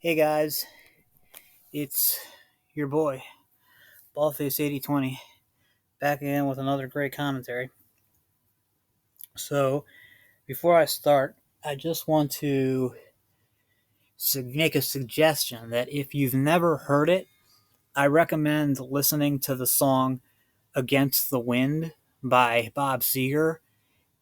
Hey guys, it's your boy, Ballface8020, back again with another great commentary. So, before I start, I just want to make a suggestion that if you've never heard it, I recommend listening to the song Against the Wind by Bob Seger.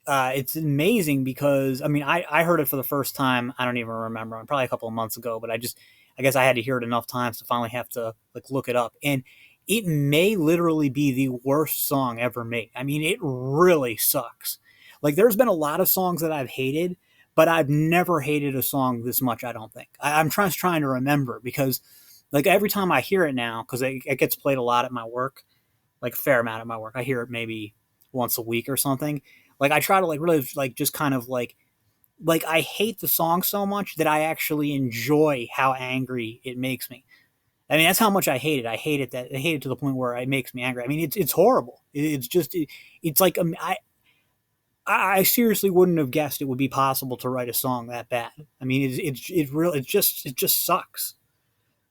It's amazing because I heard it for the first time. I don't even remember, probably a couple of months ago, but I guess I had to hear it enough times to finally have to like look it up. And it may literally be the worst song ever made. I mean, it really sucks. Like there's been a lot of songs that I've hated, but I've never hated a song this much. I don't think. I'm trying to remember because like every time I hear it now, because it gets played a lot at my work, like a fair amount at my work. I hear it maybe once a week or something. Like I try to like really like just kind of like I hate the song so much that I actually enjoy how angry it makes me. I mean, that's how much I hate it. I hate it to the point where it makes me angry. I mean, it's horrible. It's just it's like I seriously wouldn't have guessed it would be possible to write a song that bad. I mean, it just sucks.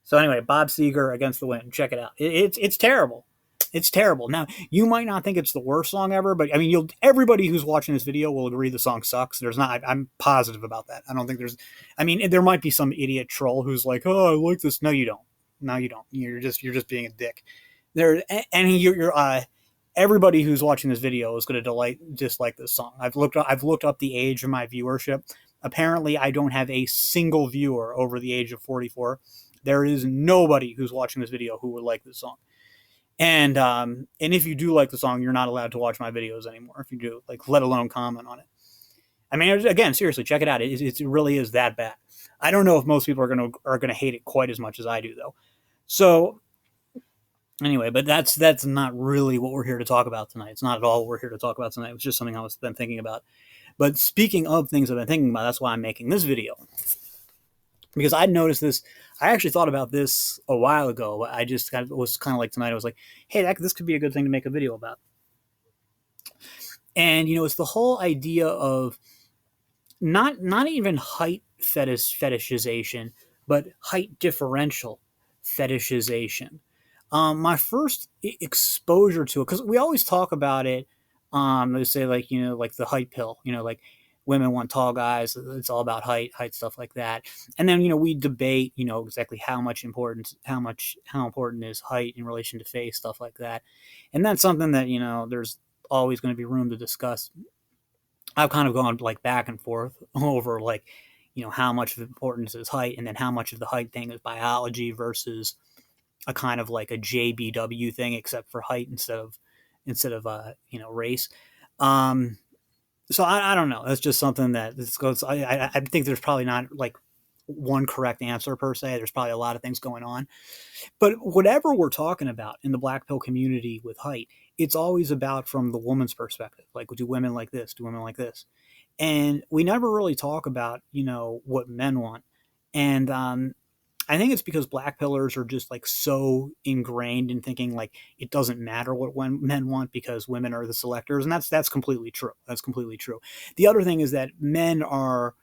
So anyway, Bob Seger Against the Wind. Check it out. It's terrible. It's terrible. Now you might not think it's the worst song ever, but I mean, you'll everybody who's watching this video will agree the song sucks. There's not. I'm positive about that. I don't think there's. I mean, there might be some idiot troll who's like, "Oh, I like this." No, you don't. No, you don't. You're just being a dick. There and you're everybody who's watching this video is going to dislike this song. I've looked up the age of my viewership. Apparently, I don't have a single viewer over the age of 44. There is nobody who's watching this video who would like this song. And if you do like the song, you're not allowed to watch my videos anymore. If you do, like, let alone comment on it. I mean, again, seriously, check it out. It really is that bad. I don't know if most people are gonna hate it quite as much as I do, though. So anyway, but that's not really what we're here to talk about tonight. It's not at all what we're here to talk about tonight. It was just something I was been thinking about. But speaking of things I've been thinking about, that's why I'm making this video, because I noticed this. I actually thought about this a while ago. I just was kind of like tonight. I was like, hey, this could be a good thing to make a video about. And it's the whole idea of not even height fetishization, but height differential fetishization. My first exposure to it, because we always talk about it. They say like like the height pill. Like women want tall guys. It's all about height stuff like that. And then we debate exactly how important is height in relation to face, stuff like that. And that's something that there's always going to be room to discuss. I've kind of gone like back and forth over like how much of importance is height, and then how much of the height thing is biology versus a kind of like a JBW thing, except for height instead of race. Um, so I don't know. That's just something that this goes. I think there's probably not like one correct answer per se. There's probably a lot of things going on. But whatever we're talking about in the black pill community with height, it's always about from the woman's perspective. Like, do women like this? Do women like this? And we never really talk about what men want. And I think it's because black pillars are just like so ingrained in thinking like it doesn't matter what men want because women are the selectors, and that's completely true. That's completely true. The other thing is that men are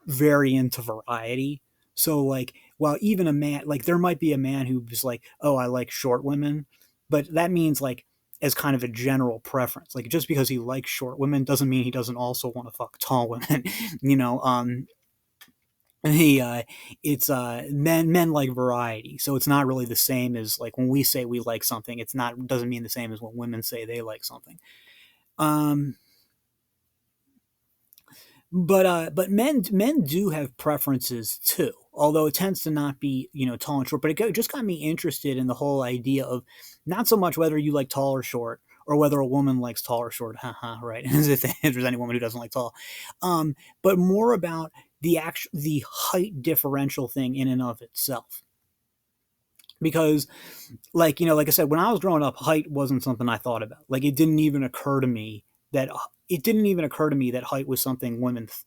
very into variety. So like, while even a man, like there might be a man who's like, oh, I like short women, but that means like as kind of a general preference. Like just because he likes short women doesn't mean he doesn't also want to fuck tall women. you know, um, he it's men like variety, so it's not really the same as like when we say we like something. It's not doesn't mean the same as when women say they like something. Um, but men do have preferences too, although it tends to not be tall and short. But it just got me interested in the whole idea of not so much whether you like tall or short, or whether a woman likes tall or short. Haha, right? As if there's any woman who doesn't like tall. But more about the height differential thing in and of itself. Because like I said, when I was growing up, height wasn't something I thought about. Like that it didn't even occur to me that height was something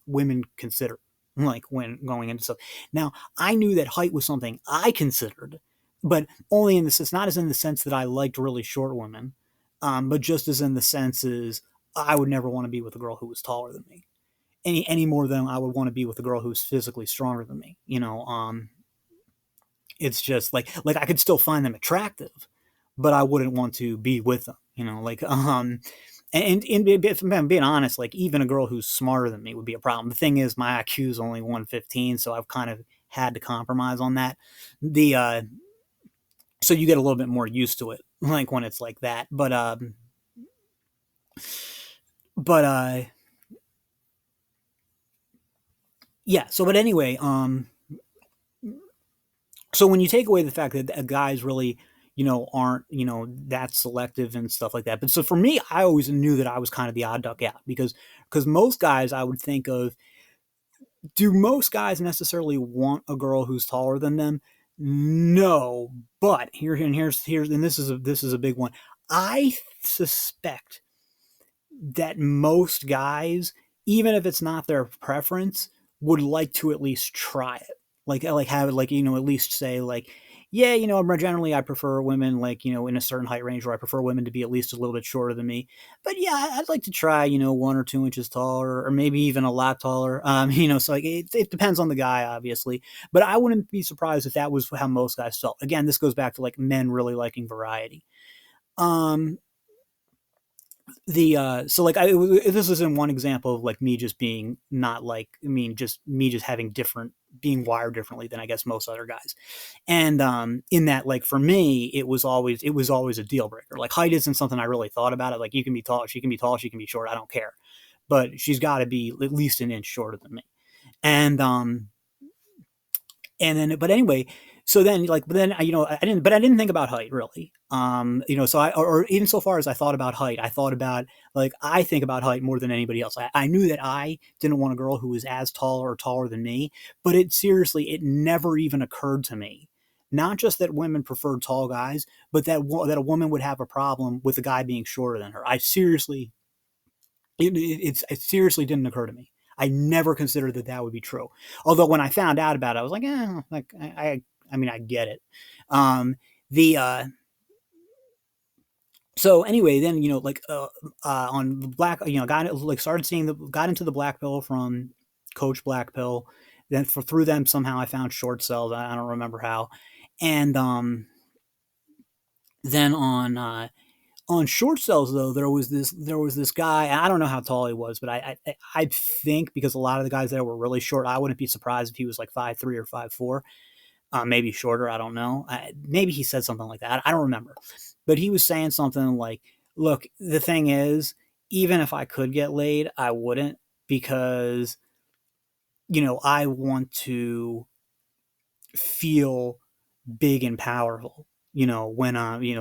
women consider, like when going into stuff. Now I knew that height was something I considered, but only in the sense, not as in the sense that I liked really short women, but just as in the senses I would never want to be with a girl who was taller than me, any more than I would want to be with a girl who's physically stronger than me. It's just like I could still find them attractive, but I wouldn't want to be with them. And if I'm being honest, like even a girl who's smarter than me would be a problem. The thing is, my IQ is only 115, so I've kind of had to compromise on that. The So you get a little bit more used to it, like when it's like that. But yeah. So but anyway, so when you take away the fact that guys really aren't that selective and stuff like that, but so for me, I always knew that I was kind of the odd duck out, because most guys I would think of, do most guys necessarily want a girl who's taller than them? No. But here's and this is a big one. I suspect that most guys, even if it's not their preference, would like to at least try it. Like have it, like at least say like, yeah, generally I prefer women, like in a certain height range, where I prefer women to be at least a little bit shorter than me. But yeah, I'd like to try 1 or 2 inches taller, or maybe even a lot taller. So like it depends on the guy, obviously. But I wouldn't be surprised if that was how most guys felt. Again, this goes back to like men really liking variety. Um, the so like this is in one example of like me just being not like, just me just having different, being wired differently than I guess most other guys. And in that, like for me, it was always a deal breaker. Like height isn't something I really thought about. It, like, you can be tall, she can be tall, she can be short, I don't care, but she's got to be at least an inch shorter than me. And um and then, but anyway, so then, like, but then I didn't think about height really. So or even so far as I thought about height, I thought about, like, I think about height more than anybody else. I knew that I didn't want a girl who was as tall or taller than me, but it never even occurred to me, not just that women preferred tall guys, but that a woman would have a problem with a guy being shorter than her. It seriously didn't occur to me. I never considered that that would be true. Although when I found out about it, I was like, like I get it. The So anyway, then like on the black, got like started seeing got into the black pill from Coach Black Pill. Then through them somehow I found short cells. I don't remember how, and then on short cells, though, there was this guy. I don't know how tall he was, but I think, because a lot of the guys there were really short, I wouldn't be surprised if he was like 5'3" or 5'4", maybe shorter. I don't know. Maybe he said something like that. I don't remember, but he was saying something like, "Look, the thing is, even if I could get laid, I wouldn't, because I want to feel big and powerful. When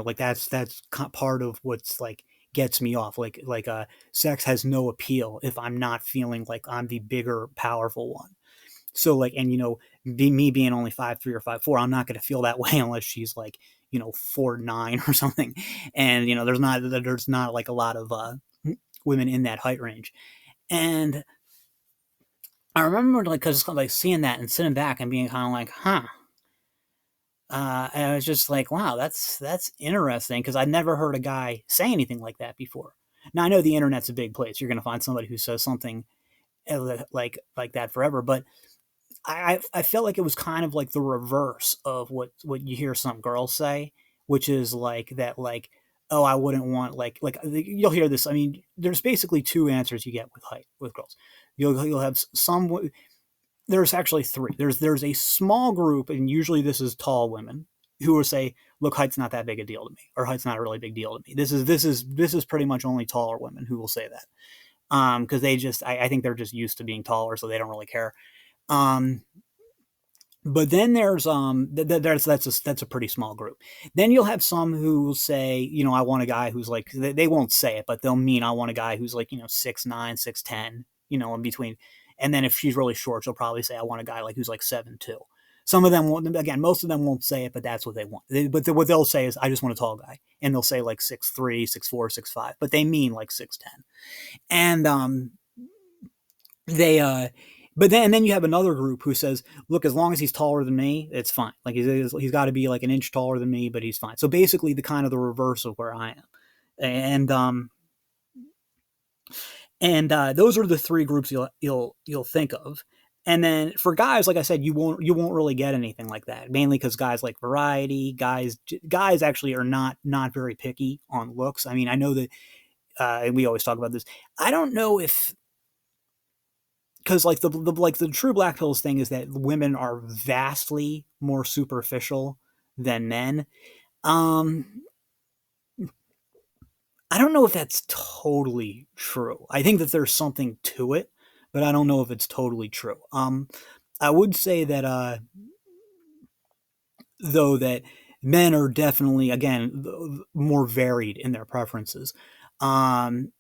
like that's part of what's like gets me off. Sex has no appeal if I'm not feeling like I'm the bigger, powerful one. So like, and me being only 5'3" or 5'4", I'm not going to feel that way unless she's like 4'9" or something. And there's not like a lot of women in that height range. And I remember, like, because like seeing that and sitting back and being kind of like, huh. And I was just like, wow, that's interesting, because I never heard a guy say anything like that before. Now I know the internet's a big place. You're going to find somebody who says something like that forever, but I felt like it was kind of like the reverse of what you hear some girls say, which is like that, like, oh, I wouldn't want, like you'll hear this. I mean, there's basically two answers you get with height with girls. You'll have some. There's actually three. There's a small group, and usually this is tall women, who will say, "Look, height's not that big a deal to me," or "Height's not a really big deal to me." This is pretty much only taller women who will say that, because I think they're just used to being taller, so they don't really care. Um, but then that's a pretty small group. Then you'll have some who will say, I want a guy who's like, they won't say it, but they'll mean, I want a guy who's like 6'9", 6'10", in between. And then if she's really short, she'll probably say, I want a guy like who's like 7'2". Some of them won't. Again, most of them won't say it, but that's what they want. But what they'll say is, I just want a tall guy, and they'll say like 6'3", 6'4", 6'5", but they mean like 6'10". And they but then you have another group who says, look, as long as he's taller than me, it's fine. Like, he's got to be like an inch taller than me, but he's fine. So basically the kind of the reverse of where I am. And those are the three groups you'll think of. And then for guys, like I said, you won't really get anything like that. Mainly because guys like variety. Guys actually are not very picky on looks. I mean, I know that, and we always talk about this. I don't know if, because like the true black pills thing is that women are vastly more superficial than men. Um, I don't know if that's totally true. I think that there's something to it, but I don't know if it's totally true. I would say that though that men are definitely again more varied in their preferences, um,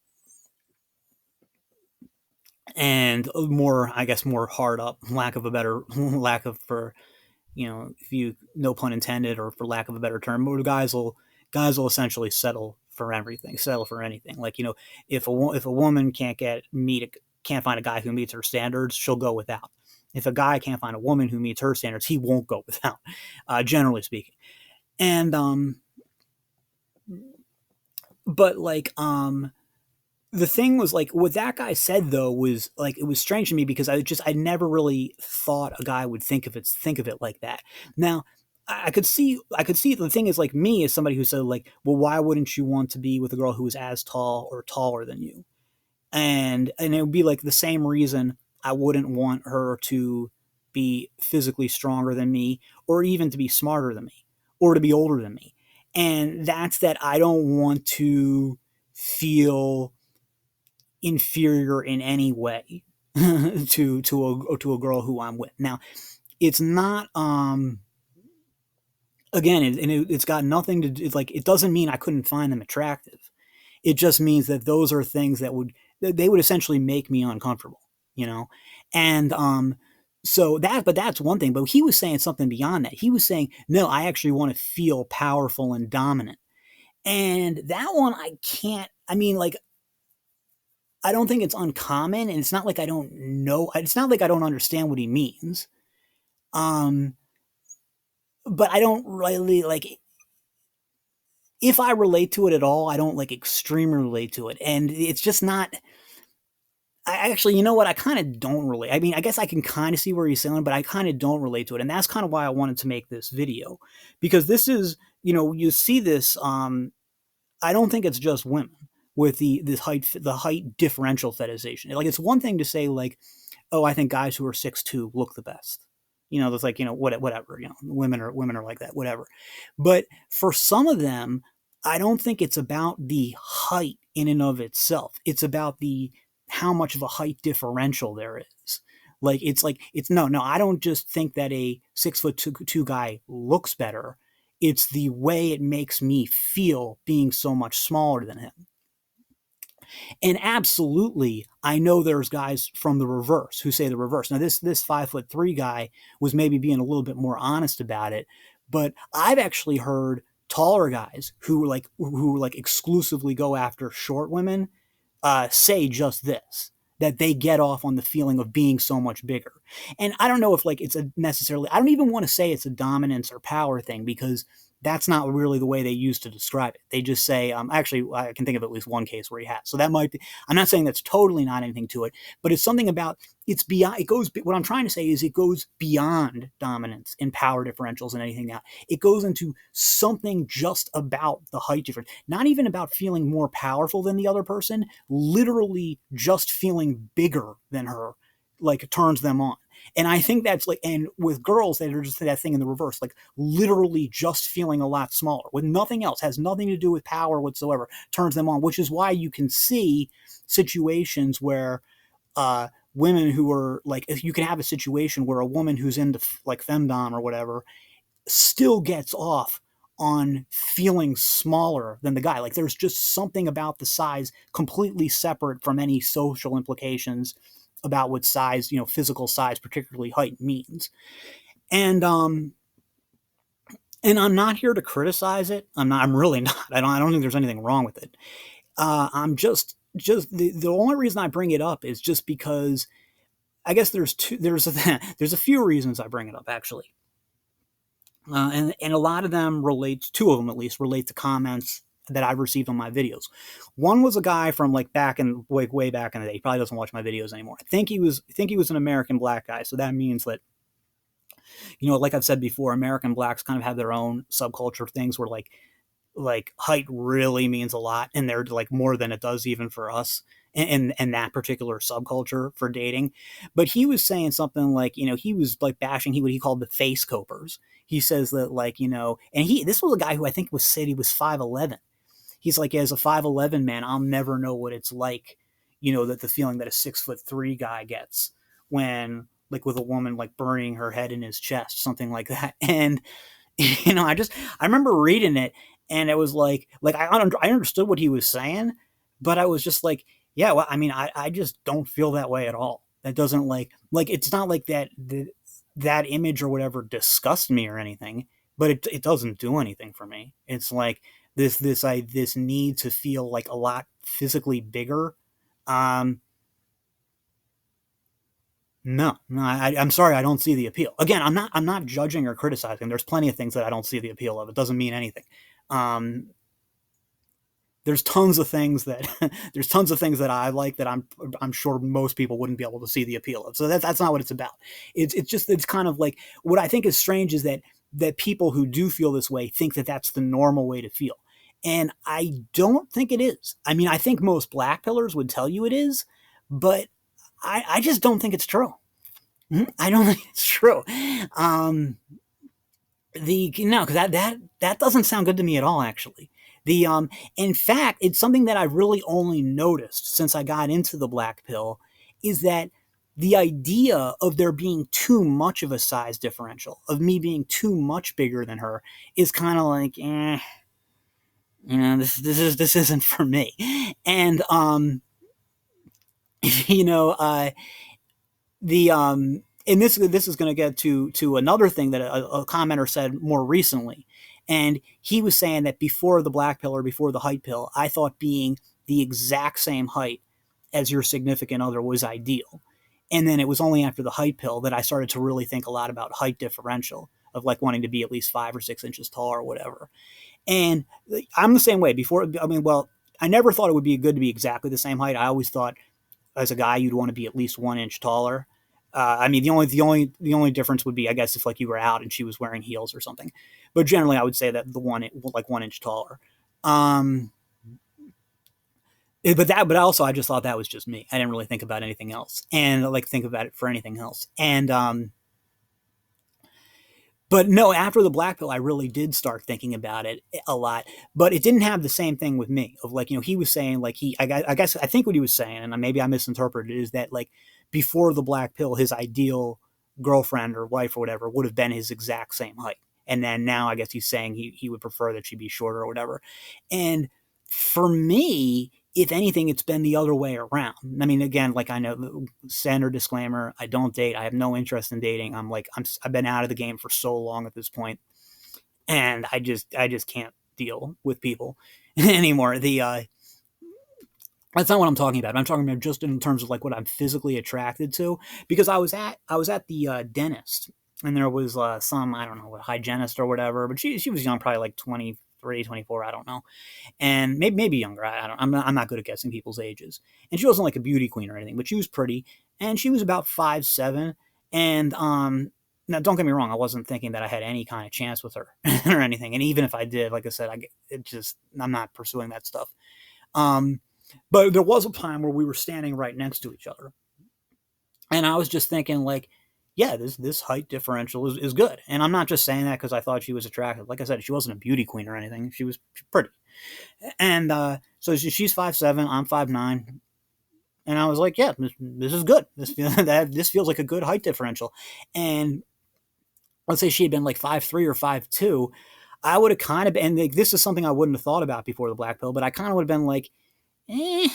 and more, I guess, more hard up. Lack of a better lack of for if you, no pun intended, or for lack of a better term, but guys will essentially settle for anything. Like if a woman can't find a guy who meets her standards, she'll go without. If a guy can't find a woman who meets her standards, he won't go without. Generally speaking, and but like the thing was like what that guy said though was like it was strange to me because I never really thought a guy would think of it like that. Now I could see the thing is like me as somebody who said like, well, why wouldn't you want to be with a girl who is as tall or taller than you? And it would be like the same reason I wouldn't want her to be physically stronger than me, or even to be smarter than me, or to be older than me. And that's that I don't want to feel inferior in any way to a girl who I'm with. Now, it's not again, it's got nothing to do. It's like it doesn't mean I couldn't find them attractive. It just means that those are things they would essentially make me uncomfortable, you know. And but that's one thing. But he was saying something beyond that. He was saying, no, I actually want to feel powerful and dominant. And that one I can't. I mean, like I don't think it's uncommon, and it's not like I don't know. It's not like I don't understand what he means. Um, but I don't really like if I relate to it at all. I don't like extremely relate to it, and it's just not. I actually, you know what? I kind of don't relate. I mean, I guess I can kind of see where he's saying, but I kind of don't relate to it, and that's kind of why I wanted to make this video because this is, you see this. I don't think it's just women with the height differential fetishization. Like it's one thing to say like, oh, I think guys who are 6'2" look the best. That's like whatever. Women are like that, whatever. But for some of them, I don't think it's about the height in and of itself. It's about the how much of a height differential there is. Like it's no. I don't just think that a 6'2" guy looks better. It's the way it makes me feel being so much smaller than him. And absolutely, I know there's guys from the reverse who say the reverse. Now, this 5'3" guy was maybe being a little bit more honest about it, but I've actually heard taller guys who exclusively go after short women say just this, that they get off on the feeling of being so much bigger. And I don't know if like it's a necessarily, I don't even want to say it's a dominance or power thing because that's not really the way they use to describe it. They just say, actually, I can think of at least one case where he has. So that might be, I'm not saying that's totally not anything to it, but it's something about, it's beyond, what I'm trying to say is it goes beyond dominance and power differentials and anything else. It goes into something just about the height difference, not even about feeling more powerful than the other person, literally just feeling bigger than her, like turns them on. And I think that's like, and with girls that are just that thing in the reverse, like literally just feeling a lot smaller with nothing else, has nothing to do with power whatsoever, turns them on, which is why you can see situations where women who are like, if you can have a situation where a woman who's into like femdom or whatever still gets off on feeling smaller than the guy. Like there's just something about the size completely separate from any social implications about what size, physical size, particularly height, means. And I'm not here to criticize it. I'm really not. I don't think there's anything wrong with it. I'm just the only reason I bring it up is just because I guess there's a few reasons I bring it up actually. And a lot of them relate, two of them at least relate to comments that I've received on my videos. One was a guy from like back in like way back in the day. He probably doesn't watch my videos anymore. I think he was an American black guy, so that means that, like I've said before, American blacks kind of have their own subculture things where like height really means a lot, and they're like more than it does even for us and that particular subculture for dating. But he was saying something like, he was like bashing what he called the face copers. He says that, like, and this was a guy who I think was said he was 5'11". He's like, as a 5'11" man, I'll never know what it's like, that the feeling that a 6'3" guy gets when, like, with a woman like burying her head in his chest, something like that. And I remember reading it, and it was I understood what he was saying, but I was just like, yeah, well, I mean, I just don't feel that way at all. That doesn't like it's not like that image or whatever disgusts me or anything, but it doesn't do anything for me. It's like this need to feel like a lot physically bigger. Um, no, I'm sorry, I don't see the appeal. Again, I'm not judging or criticizing. There's plenty of things that I don't see the appeal of. It doesn't mean anything. Um, there's tons of things that there's tons of things that I like that I'm sure most people wouldn't be able to see the appeal of. So that's not what it's about. It's kind of like, what I think is strange is that people who do feel this way think that that's the normal way to feel. And I don't think it is. I mean, I think most black pillars would tell you it is, but I just don't think it's true. I don't think it's true. Um, the No, because that doesn't sound good to me at all. Actually, the in fact, it's something that I've really only noticed since I got into the black pill, is that the idea of there being too much of a size differential, of me being too much bigger than her, is kind of like, this isn't for me. And you know, the and this is going to get to another thing that a commenter said more recently, and he was saying that before the black pill or before the height pill, I thought being the exact same height as your significant other was ideal, and then it was only after the height pill that I started to really think a lot about height differential, of like wanting to be at least 5 or 6 inches tall or whatever. And I'm the same way. Before, I mean, well, I never thought it would be good to be exactly the same height. I always thought, as a guy, you'd want to be at least 1 inch taller. I mean, the only difference would be, I guess, if like you were out and she was wearing heels or something. But generally, I would say that the one like 1 inch taller. Um, but also, I just thought that was just me. I didn't really think about anything else, and like think about it for anything else. And but no, after the black pill, I really did start thinking about it a lot. But it didn't have the same thing with me. Of like, he was saying like I guess I think what he was saying, and maybe I misinterpreted, is that like before the black pill, his ideal girlfriend or wife or whatever would have been his exact same height. And then now I guess he's saying he would prefer that she be shorter or whatever. And for me, if anything, it's been the other way around. I mean, again, like, I know, standard disclaimer, I don't date. I have no interest in dating. I've been out of the game for so long at this point, and I just can't deal with people anymore. That's not what I'm talking about. I'm talking about just in terms of like what I'm physically attracted to, because I was at the dentist, and there was some, I don't know, what, hygienist or whatever, but she was young, probably like 23, 24, I don't know, and maybe younger. I don't. I'm not good at guessing people's ages. And she wasn't like a beauty queen or anything, but she was pretty, and she was about 5'7". And now don't get me wrong, I wasn't thinking that I had any kind of chance with her or anything. And even if I did, like I said, I'm not pursuing that stuff. Um, but there was a time where we were standing right next to each other, and I was just thinking like, yeah, this height differential is good. And I'm not just saying that because I thought she was attractive. Like I said, she wasn't a beauty queen or anything. She was pretty. And so she's 5'7", I'm 5'9", and I was like, yeah, this is good. This feels like a good height differential. And let's say she had been like 5'3" or 5'2", I would have kind of been, and like, this is something I wouldn't have thought about before the black pill, but I kind of would have been like, eh,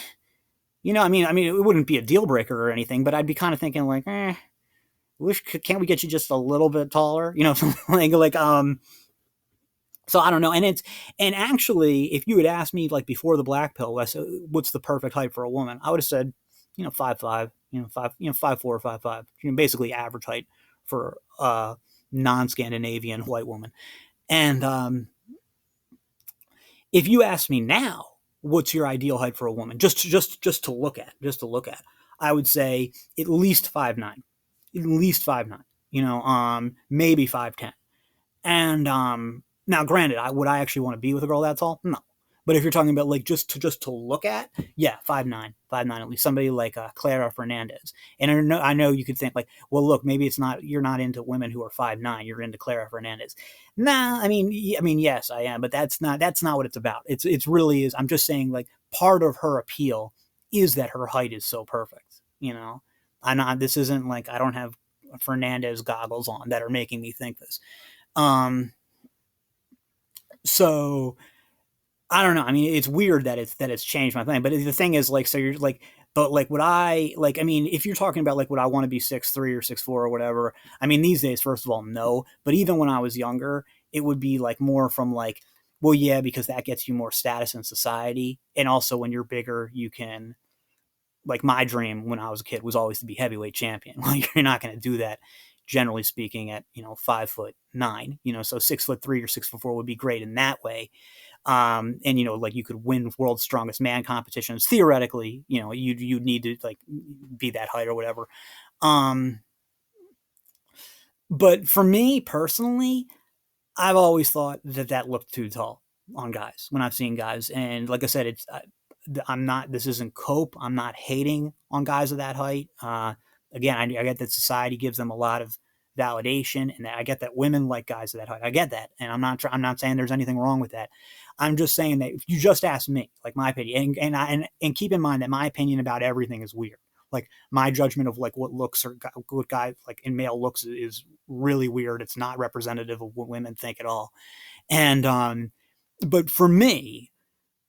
I mean, it wouldn't be a deal breaker or anything, but I'd be kind of thinking like, can't we get you just a little bit taller? Something like. So I don't know, and actually, if you had asked me like before the black pill, what's the perfect height for a woman, I would have said, 5'5", 5'4" or 5'5", basically average height for non-Scandinavian white woman. And If you ask me now, what's your ideal height for a woman? Just to look at, I would say at least 5'9", at least 5'9". Maybe 5'10". And now, granted, would I actually want to be with a girl that tall? No. But if you're talking about like just to look at, yeah, 5'9", 5'9", at least somebody like Clara Fernandez. And I know you could think like, well, look, maybe it's not, you're not into women who are 5'9", you're into Clara Fernandez. Nah, I mean, yes, I am, but that's not what it's about. It's really is. I'm just saying like part of her appeal is that her height is so perfect. I'm not. This isn't like I don't have Fernandez goggles on that are making me think this. Um, so I don't know. I mean, it's weird that it's changed my thing. But the thing is, like, so you're like, but like, would I like? I mean, if you're talking about like, would I want to be 6'3" or 6'4" or whatever? I mean, these days, first of all, no. But even when I was younger, it would be like more from like, well, yeah, because that gets you more status in society, and also when you're bigger, you can like my dream when I was a kid was always to be heavyweight champion. Like you're not going to do that, generally speaking, at 5'9". So 6'3" or 6'4" would be great in that way. And like you could win world's strongest man competitions theoretically. You'd need to like be that height or whatever. Um, but for me personally, I've always thought that looked too tall on guys when I've seen guys, and like I said, I'm not. This isn't cope. I'm not hating on guys of that height. Again, I get that society gives them a lot of validation, and I get that women like guys of that height. I get that, and I'm not saying there's anything wrong with that. I'm just saying that if you just ask me, like my opinion, and keep in mind that my opinion about everything is weird. Like my judgment of like what looks or what guy like in male looks is really weird. It's not representative of what women think at all. And but for me,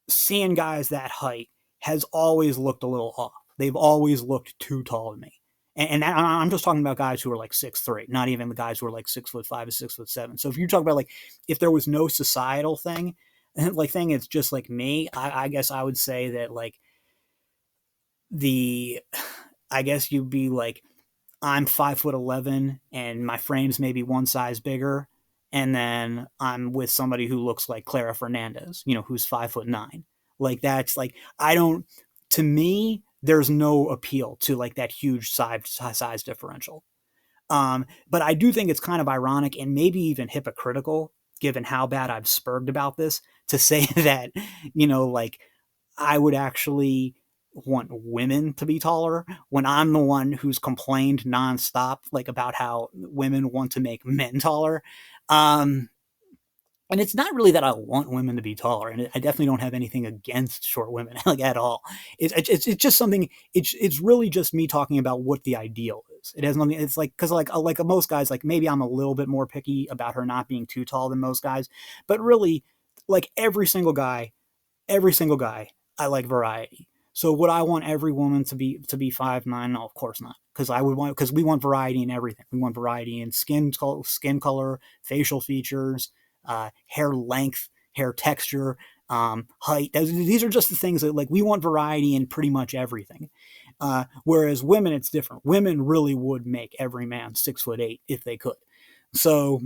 seeing guys that height has always looked a little off. They've always looked too tall to me. And I'm just talking about guys who are like 6'3", not even the guys who are like 6'5" or 6'7". So if you talk about like if there was no societal thing, it's just like me. I guess I would say that like the I guess you'd be like I'm 5'11" and my frame's maybe one size bigger, and then I'm with somebody who looks like Clara Fernandez, who's 5'9". Like that's like I don't. To me, there's no appeal to like that huge size differential. But I do think it's kind of ironic and maybe even hypocritical, given how bad I've spurged about this, to say that like I would actually want women to be taller when I'm the one who's complained nonstop, like about how women want to make men taller. Um, and it's not really that I want women to be taller, and I definitely don't have anything against short women like at all. It's just something. It's really just me talking about what the ideal is. It has nothing. It's like because like most guys, like maybe I'm a little bit more picky about her not being too tall than most guys, but really, like every single guy, I like variety. So would I want every woman to be 5'9"? No, of course not. Because we want variety in everything. We want variety in skin color, facial features, hair length, hair texture, height. These are just the things that like we want variety in pretty much everything. Whereas women, it's different. Women really would make every man 6'8" if they could. So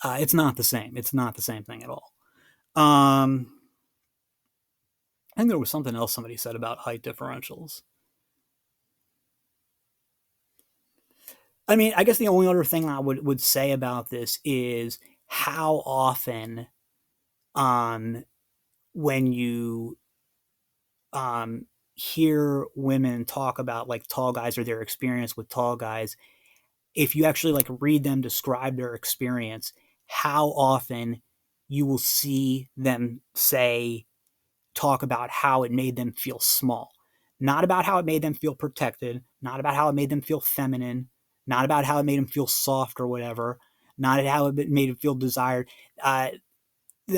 it's not the same. It's not the same thing at all. Um, I think there was something else somebody said about height differentials. I mean, I guess the only other thing I would say about this is how often, um, when you hear women talk about like tall guys or their experience with tall guys, if you actually like read them describe their experience, how often you will see them say talk about how it made them feel small. Not about how it made them feel protected, not about how it made them feel feminine, not about how it made them feel soft or whatever, not how it made them feel desired. Uh,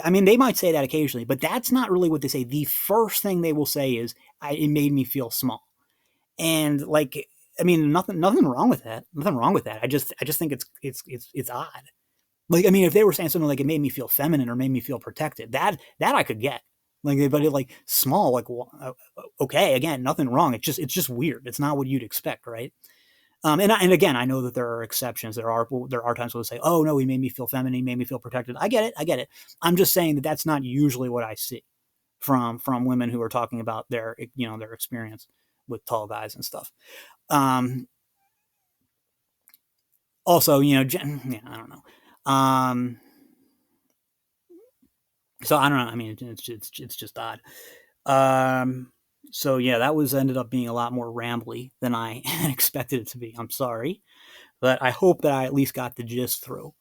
I mean, they might say that occasionally, but that's not really what they say. The first thing they will say is, "It made me feel small," and like, I mean, nothing wrong with that. Nothing wrong with that. I just think it's odd. Like, I mean, if they were saying something like it made me feel feminine or made me feel protected, that I could get. Like, but it like small, like okay, again, nothing wrong. It's just weird. It's not what you'd expect, right? And again, I know that there are exceptions. There are times when they say, "Oh no, he made me feel feminine, he made me feel protected." I get it. I get it. I'm just saying that that's not usually what I see from women who are talking about their their experience with tall guys and stuff. Um, Also, yeah, I don't know. So I don't know. I mean, it's just odd. Um, so yeah, that was ended up being a lot more rambly than I expected it to be. I'm sorry, but I hope that I at least got the gist through.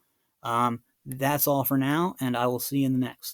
That's all for now, and I will see you in the next.